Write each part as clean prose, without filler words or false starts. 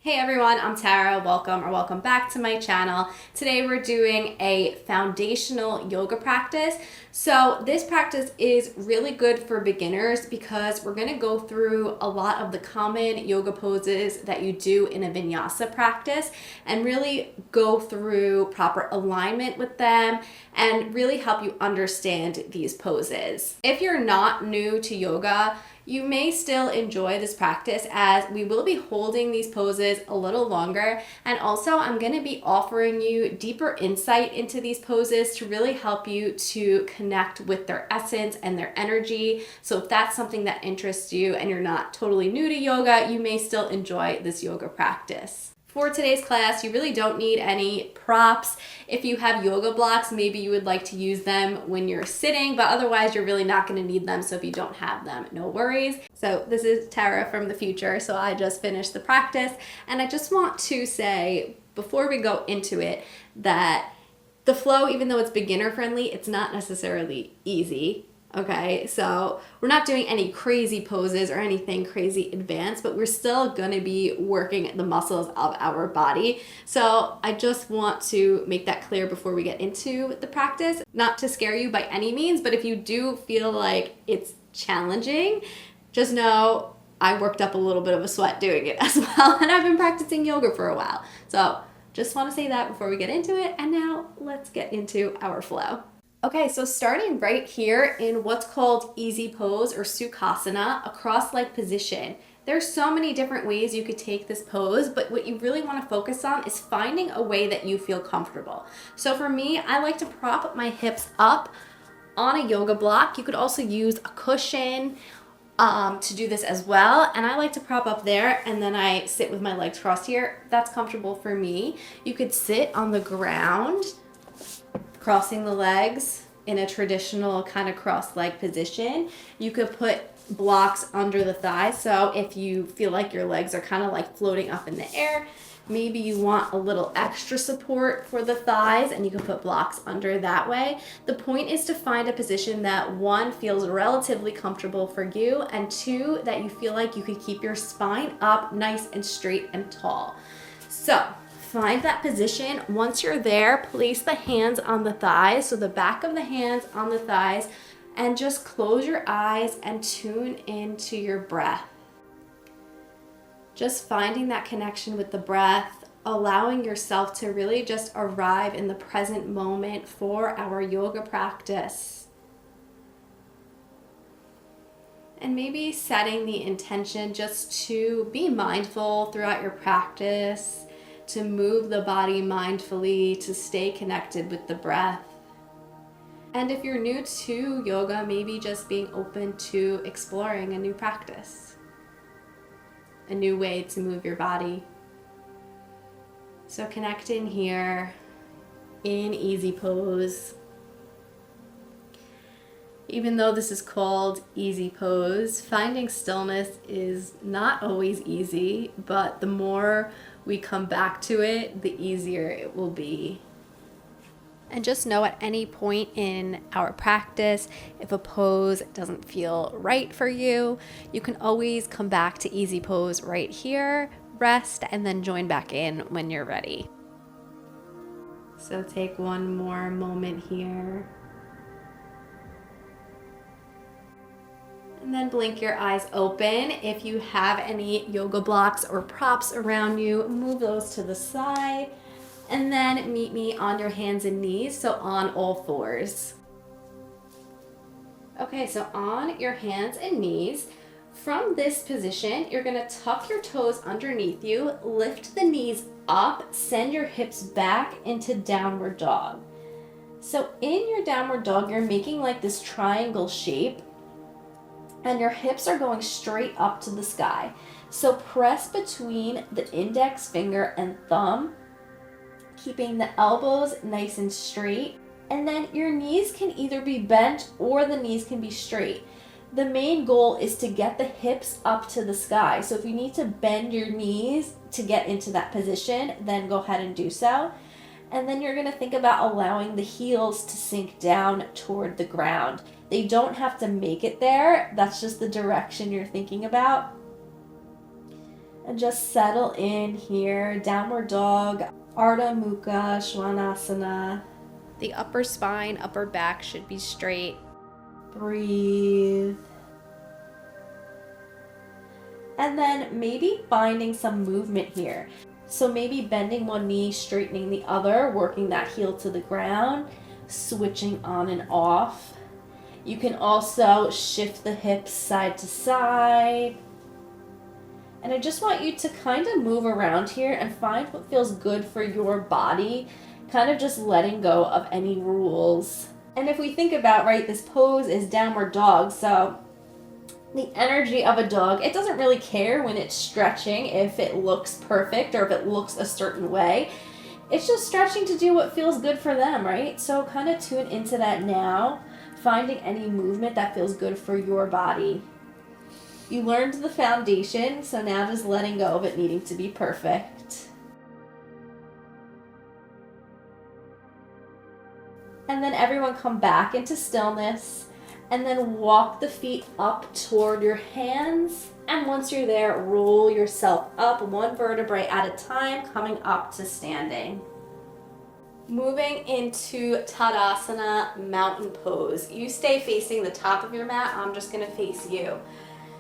Hey everyone, I'm Tara. Welcome back to my channel. Today we're doing a foundational yoga practice. So this practice is really good for beginners because we're going to go through a lot of the common yoga poses that you do in a Vinyasa practice and really go through proper alignment with them and really help you understand these poses. If you're not new to yoga, you may still enjoy this practice as we will be holding these poses a little longer, and also I'm going to be offering you deeper insight into these poses to really help you to connect with their essence and their energy. So if that's something that interests you and you're not totally new to yoga, you may still enjoy this yoga practice. For today's class, you really don't need any props. If you have yoga blocks, maybe you would like to use them when you're sitting, but otherwise you're really not going to need them. So if you don't have them, no worries. So this is Tara from the future. So I just finished the practice, and I just want to say before we go into it that the flow, even though it's beginner friendly, it's not necessarily easy. Okay, so we're not doing any crazy poses or anything crazy advanced, but we're still going to be working the muscles of our body. So I just want to make that clear before we get into the practice. Not to scare you by any means, but if you do feel like it's challenging, just know I worked up a little bit of a sweat doing it as well, and I've been practicing yoga for a while. So just want to say that before we get into it, and now let's get into our flow. Okay, so starting right here in what's called easy pose or Sukhasana, a cross-leg position. There's so many different ways you could take this pose, but what you really want to focus on is finding a way that you feel comfortable. So for me, I like to prop my hips up on a yoga block. You could also use a cushion to do this as well, and I like to prop up there and then I sit with my legs crossed here. That's comfortable for me. You could sit on the ground, crossing the legs in a traditional kind of cross-leg position. You could put blocks under the thighs. So if you feel like your legs are kind of like floating up in the air, maybe you want a little extra support for the thighs and you can put blocks under that way. The point is to find a position that one, feels relatively comfortable for you, and two, that you feel like you could keep your spine up nice and straight and tall. So find that position. Once you're there, place the hands on the thighs, so the back of the hands on the thighs, and just close your eyes and tune into your breath. Just finding that connection with the breath, allowing yourself to really just arrive in the present moment for our yoga practice. And maybe setting the intention just to be mindful throughout your practice, to move the body mindfully, to stay connected with the breath. And if you're new to yoga, maybe just being open to exploring a new practice, a new way to move your body. So connect in here in easy pose. Even though this is called easy pose, finding stillness is not always easy, but the more we come back to it, the easier it will be. And just know at any point in our practice, if a pose doesn't feel right for you, you can always come back to easy pose right here, rest, and then join back in when you're ready. So take one more moment here. And then blink your eyes open. If you have any yoga blocks or props around you, move those to the side. And then meet me on your hands and knees, so on all fours. Okay, so on your hands and knees, from this position, you're gonna tuck your toes underneath you, lift the knees up, send your hips back into downward dog. So in your downward dog, you're making like this triangle shape, and your hips are going straight up to the sky. So press between the index finger and thumb, keeping the elbows nice and straight. And then your knees can either be bent or the knees can be straight. The main goal is to get the hips up to the sky. So if you need to bend your knees to get into that position, then go ahead and do so. And then you're gonna think about allowing the heels to sink down toward the ground. They don't have to make it there. That's just the direction you're thinking about. And just settle in here. Downward dog, Ardha Mukha Svanasana. The upper spine, upper back should be straight. Breathe. And then maybe finding some movement here. So maybe bending one knee, straightening the other, working that heel to the ground, switching on and off. You can also shift the hips side to side. And I just want you to kind of move around here and find what feels good for your body, kind of just letting go of any rules. And if we think about, right, this pose is downward dog, so the energy of a dog, it doesn't really care when it's stretching if it looks perfect or if it looks a certain way. It's just stretching to do what feels good for them, right? So kind of tune into that now, finding any movement that feels good for your body. You learned the foundation, so now just letting go of it needing to be perfect. And then everyone come back into stillness. And then walk the feet up toward your hands. And once you're there, roll yourself up one vertebrae at a time, coming up to standing. Moving into Tadasana, mountain pose. You stay facing the top of your mat. I'm just going to face you.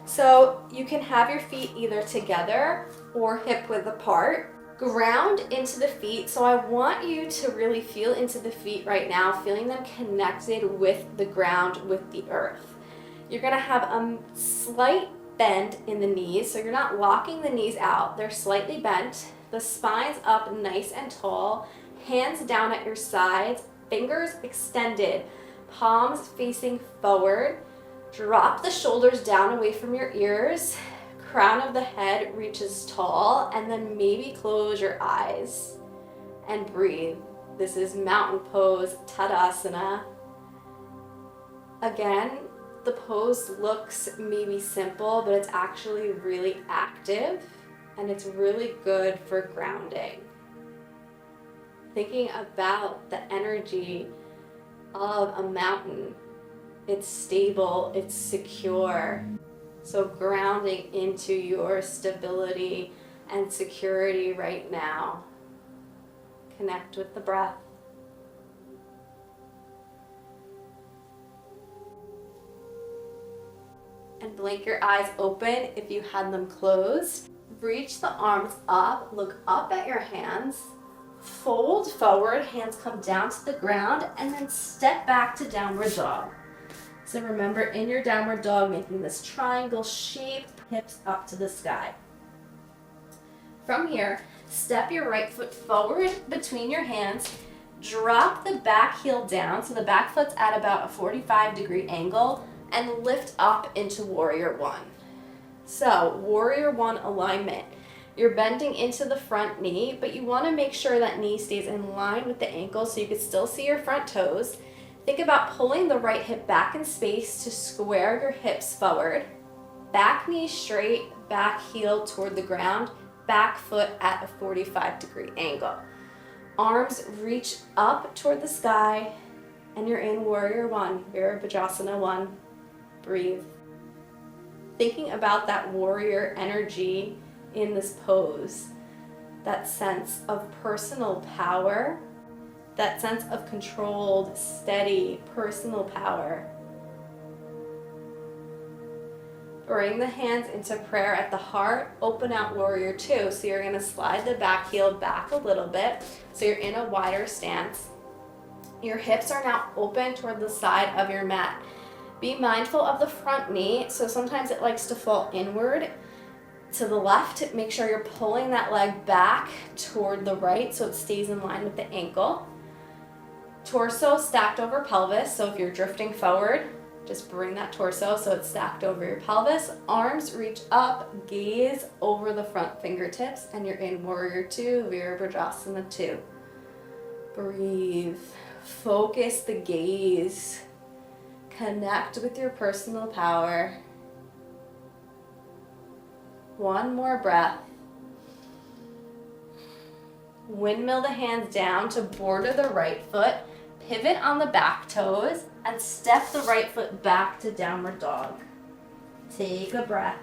So you can have your feet either together or hip width apart. Ground into the feet. So I want you to really feel into the feet right now, feeling them connected with the ground, with the earth. You're going to have a slight bend in the knees. So you're not locking the knees out. They're slightly bent. The spine's up nice and tall. Hands down at your sides. Fingers extended. Palms facing forward. Drop the shoulders down away from your ears. Crown of the head reaches tall, and then maybe close your eyes and breathe. This is mountain pose, Tadasana. Again, the pose looks maybe simple, but it's actually really active, and it's really good for grounding. Thinking about the energy of a mountain. It's stable, it's secure. So grounding into your stability and security right now. Connect with the breath. And blink your eyes open if you had them closed. Reach the arms up, look up at your hands. Fold forward, hands come down to the ground, and then step back to downward dog. So remember, in your downward dog, making this triangle shape, hips up to the sky. From here, step your right foot forward between your hands, drop the back heel down, so the back foot's at about a 45-degree angle, and lift up into Warrior One. So, Warrior One alignment. You're bending into the front knee, but you want to make sure that knee stays in line with the ankle so you can still see your front toes. Think about pulling the right hip back in space to square your hips forward. Back knee straight, back heel toward the ground, back foot at a 45-degree angle. Arms reach up toward the sky, and you're in Warrior One, Virabhadrasana 1. Breathe. Thinking about that warrior energy in this pose, that sense of personal power, that sense of controlled, steady, personal power. Bring the hands into prayer at the heart. Open out Warrior Two. So you're going to slide the back heel back a little bit. So you're in a wider stance. Your hips are now open toward the side of your mat. Be mindful of the front knee. So sometimes it likes to fall inward to the left. Make sure you're pulling that leg back toward the right so it stays in line with the ankle. Torso stacked over pelvis, so if you're drifting forward, just bring that torso so it's stacked over your pelvis. Arms reach up, gaze over the front fingertips, and you're in Warrior Two, Virabhadrasana 2. Breathe. Focus the gaze. Connect with your personal power. One more breath. Windmill the hands down to border the right foot. Pivot on the back toes and step the right foot back to downward dog. Take a breath.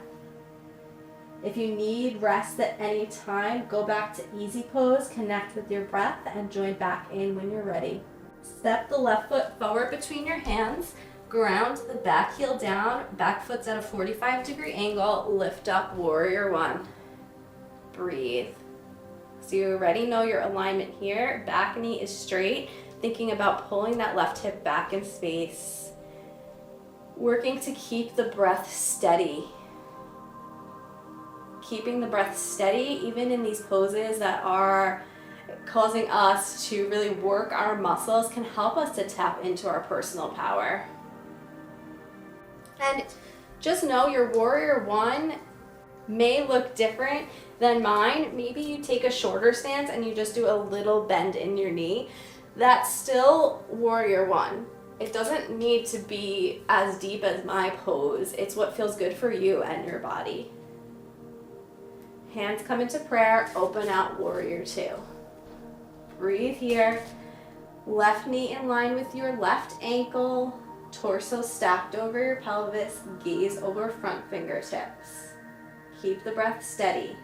If you need rest at any time, go back to easy pose, connect with your breath, and join back in when you're ready. Step the left foot forward between your hands, ground the back heel down, back foot's at a 45-degree angle, lift up, warrior one. Breathe. So you already know your alignment here. Back knee is straight, thinking about pulling that left hip back in space. Working to keep the breath steady. Keeping the breath steady, even in these poses that are causing us to really work our muscles, can help us to tap into our personal power. And just know your warrior one may look different than mine. Maybe you take a shorter stance and you just do a little bend in your knee. That's still warrior one. It doesn't need to be as deep as my pose. It's what feels good for you and your body. Hands come into prayer, open out warrior two. Breathe here. Left knee in line with your left ankle, torso stacked over your pelvis, gaze over front fingertips. Keep the breath steady.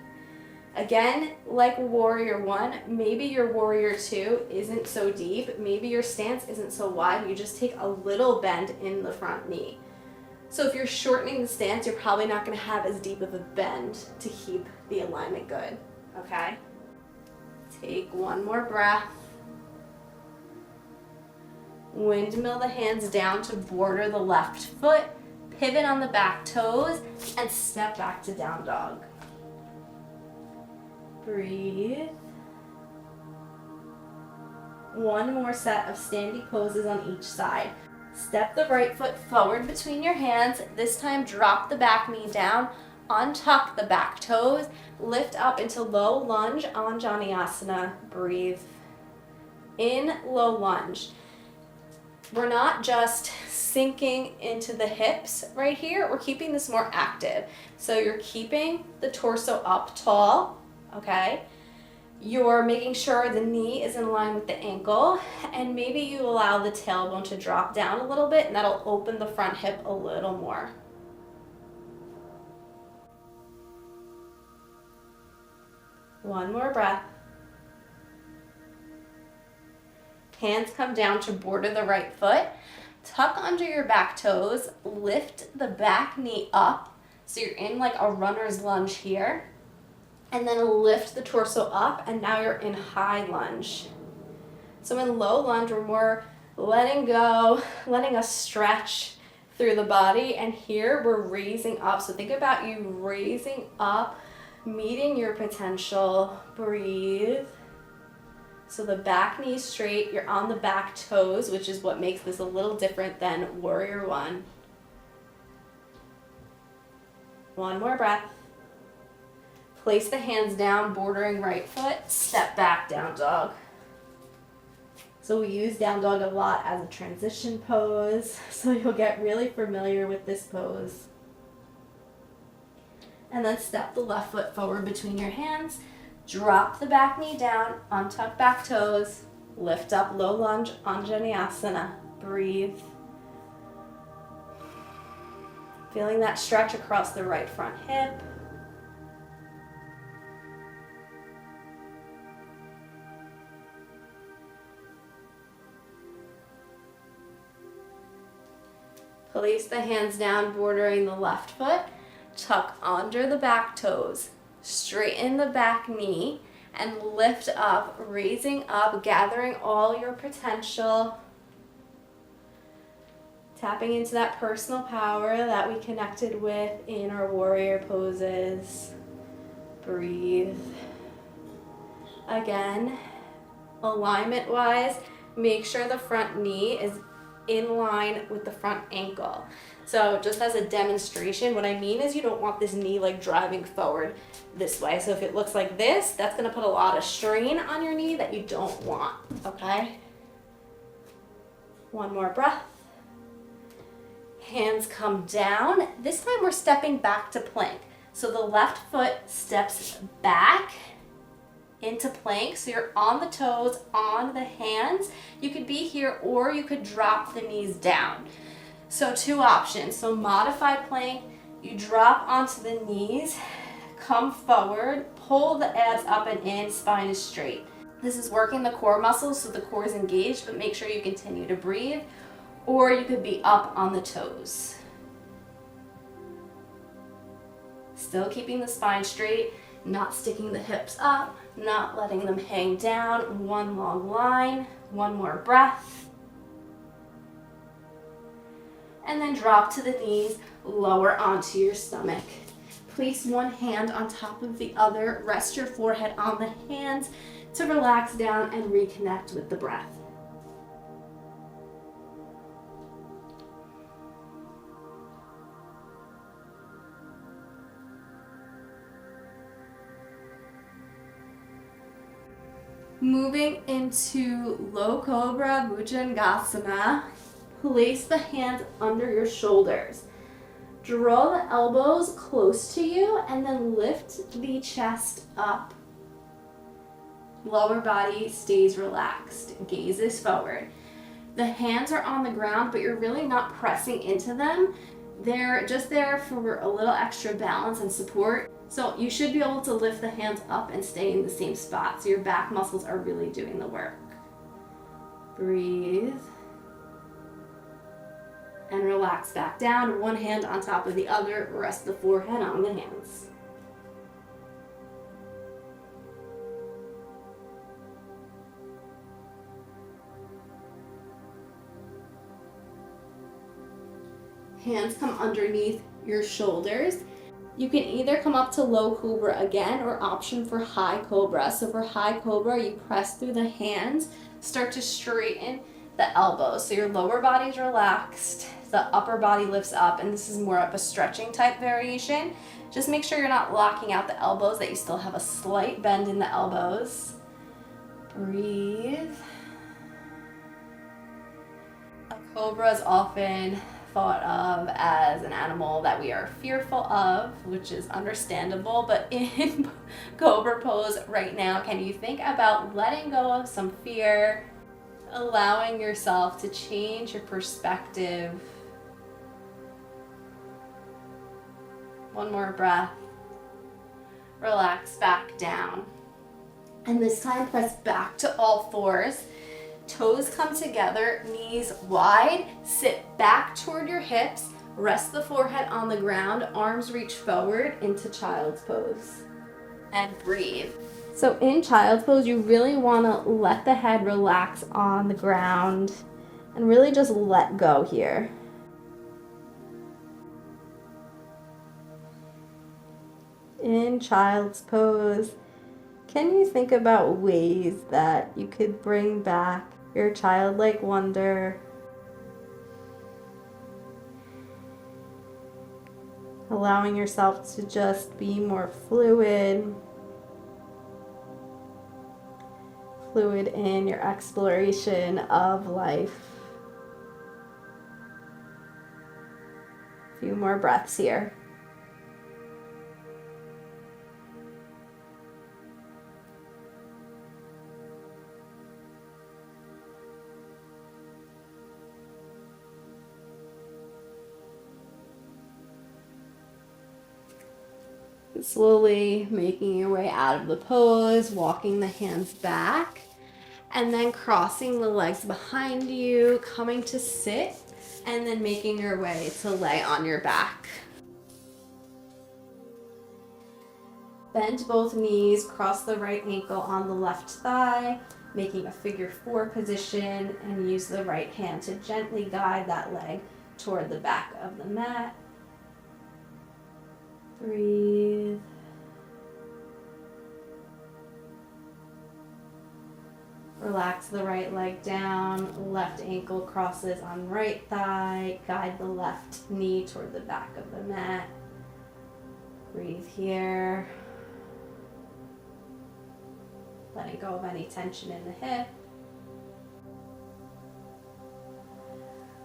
Again, like warrior one, maybe your warrior two isn't so deep, maybe your stance isn't so wide, you just take a little bend in the front knee. So if you're shortening the stance, you're probably not going to have as deep of a bend to keep the alignment good, okay? Take one more breath. Windmill the hands down to border the left foot, pivot on the back toes, and step back to down dog. Breathe. One more set of standing poses on each side. Step the right foot forward between your hands. This time drop the back knee down, untuck the back toes, lift up into low lunge on Vinyasa. Breathe. In low lunge. We're not just sinking into the hips right here, we're keeping this more active. So you're keeping the torso up tall, okay? You're making sure the knee is in line with the ankle, and maybe you allow the tailbone to drop down a little bit, and that'll open the front hip a little more. One more breath. Hands come down to border the right foot. Tuck under your back toes, lift the back knee up, so you're in like a runner's lunge here. And then lift the torso up, and now you're in high lunge. So in low lunge, we're more letting go, letting us stretch through the body, and here we're raising up. So think about you raising up, meeting your potential. Breathe. So the back knee straight, you're on the back toes, which is what makes this a little different than warrior one. One more breath. Place the hands down, bordering right foot, step back, down dog. So we use down dog a lot as a transition pose, so you'll get really familiar with this pose. And then step the left foot forward between your hands, drop the back knee down, untuck back toes, lift up low lunge on Vinyasa. Breathe. Feeling that stretch across the right front hip. Place the hands down, bordering the left foot. Tuck under the back toes. Straighten the back knee and lift up, raising up, gathering all your potential. Tapping into that personal power that we connected with in our warrior poses. Breathe. Again, alignment-wise, make sure the front knee is in line with the front ankle. So just as a demonstration, what I mean is you don't want this knee like driving forward this way. So if it looks like this, that's gonna put a lot of strain on your knee that you don't want, okay? One more breath. Hands come down. This time we're stepping back to plank. So the left foot steps back into plank, so you're on the toes, on the hands. You could be here, or you could drop the knees down. So two options. So modified plank, you drop onto the knees, come forward, pull the abs up and in, spine is straight. This is working the core muscles so the core is engaged, but make sure you continue to breathe, or you could be up on the toes. Still keeping the spine straight, not sticking the hips up, not letting them hang down. One long line, one more breath. And then drop to the knees, lower onto your stomach. Place one hand on top of the other, rest your forehead on the hands to relax down and reconnect with the breath. Moving into low cobra bhujangasana, place the hands under your shoulders. Draw the elbows close to you and then lift the chest up. Lower body stays relaxed, gaze is forward. The hands are on the ground, but you're really not pressing into them. They're just there for a little extra balance and support. So you should be able to lift the hands up and stay in the same spot. So your back muscles are really doing the work. Breathe. And relax back down. One hand on top of the other. Rest the forehead on the hands. Hands come underneath your shoulders. You can either come up to low cobra again or option for high cobra. So for high cobra, you press through the hands, start to straighten the elbows. So your lower body's relaxed, the upper body lifts up, and this is more of a stretching type variation. Just make sure you're not locking out the elbows, that you still have a slight bend in the elbows. Breathe. A cobra is often thought of as an animal that we are fearful of, which is understandable, but in cobra pose right now, can you think about letting go of some fear, allowing yourself to change your perspective? One more breath. Relax back down. And this time press back to all fours. Toes come together, knees wide, sit back toward your hips, rest the forehead on the ground, arms reach forward into child's pose. And breathe. So in child's pose, you really want to let the head relax on the ground and really just let go here. In child's pose, can you think about ways that you could bring back your childlike wonder, allowing yourself to just be more fluid in your exploration of life? A few more breaths here. Slowly making your way out of the pose, walking the hands back, and then crossing the legs behind you, coming to sit, and then making your way to lay on your back. Bend both knees, cross the right ankle on the left thigh, making a figure 4 position, and use the right hand to gently guide that leg toward the back of the mat. Breathe. Relax the right leg down, left ankle crosses on right thigh, guide the left knee toward the back of the mat. Breathe here. Letting go of any tension in the hip.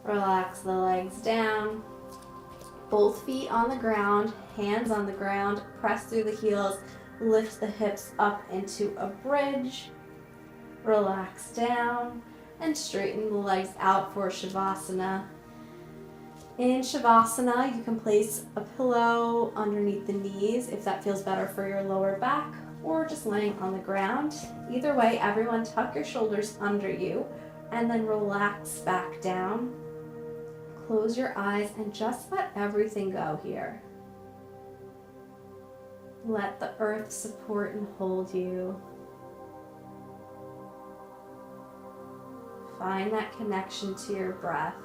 Relax the legs down. Both feet on the ground, hands on the ground, press through the heels, lift the hips up into a bridge, relax down, and straighten the legs out for Shavasana. In Shavasana, you can place a pillow underneath the knees if that feels better for your lower back, or just laying on the ground. Either way, everyone tuck your shoulders under you and then relax back down. Close your eyes and just let everything go here. Let the earth support and hold you. Find that connection to your breath.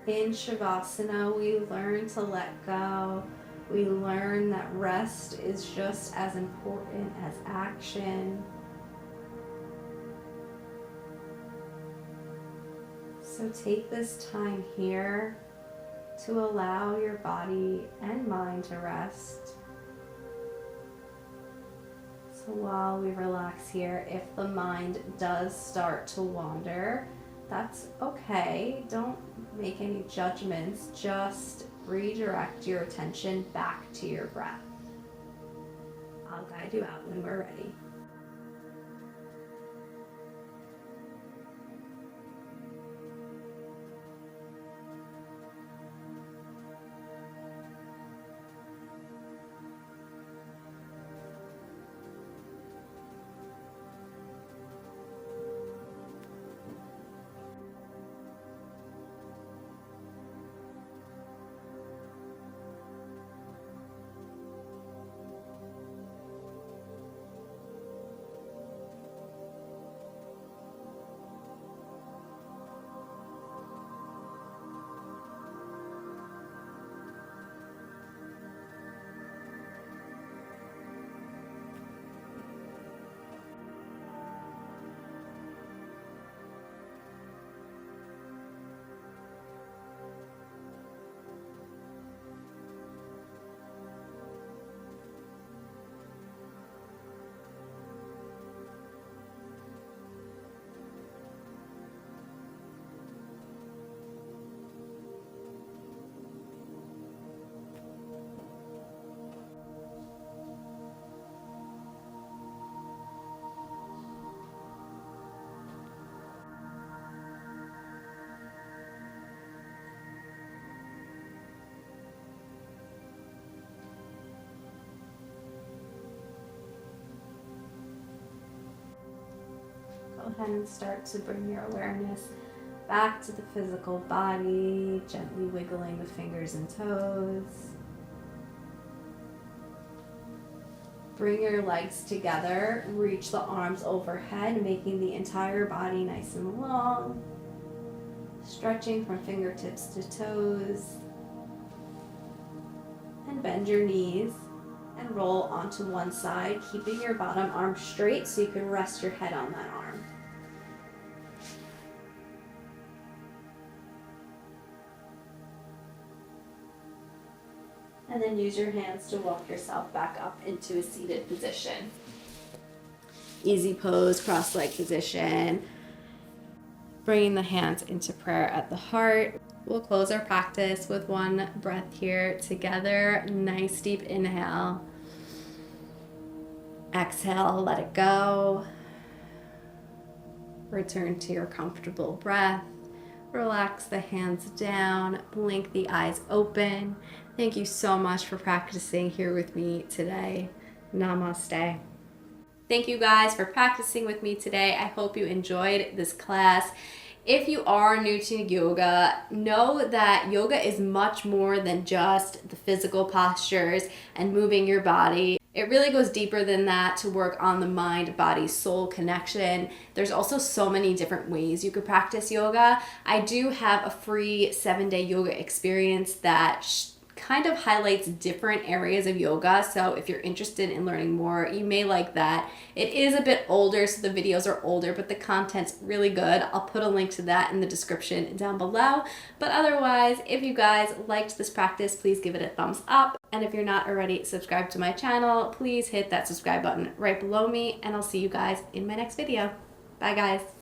In Shavasana, we learn to let go. We learn that rest is just as important as action. So take this time here to allow your body and mind to rest. So while we relax here, if the mind does start to wander, that's okay. Don't make any judgments. Just redirect your attention back to your breath. I'll guide you out when we're ready. Go ahead and start to bring your awareness back to the physical body, gently wiggling the fingers and toes. Bring your legs together, reach the arms overhead, making the entire body nice and long. Stretching from fingertips to toes. And bend your knees and roll onto one side, keeping your bottom arm straight so you can rest your head on that arm. And then use your hands to walk yourself back up into a seated position. Easy pose, cross-leg position. Bringing the hands into prayer at the heart. We'll close our practice with one breath here together. Nice deep inhale. Exhale, let it go. Return to your comfortable breath. Relax the hands down, blink the eyes open. Thank you so much for practicing here with me today. Namaste. Thank you guys for practicing with me today. I hope you enjoyed this class. If you are new to yoga, know that yoga is much more than just the physical postures and moving your body. It really goes deeper than that to work on the mind, body, soul connection. There's also so many different ways you could practice yoga. I do have a free 7-day yoga experience that kind of highlights different areas of yoga. So if you're interested in learning more, you may like that. It is a bit older, so the videos are older, but the content's really good. I'll put a link to that in the description down below. But otherwise, if you guys liked this practice, please give it a thumbs up. And if you're not already subscribed to my channel, please hit that subscribe button right below me, and I'll see you guys in my next video. Bye guys.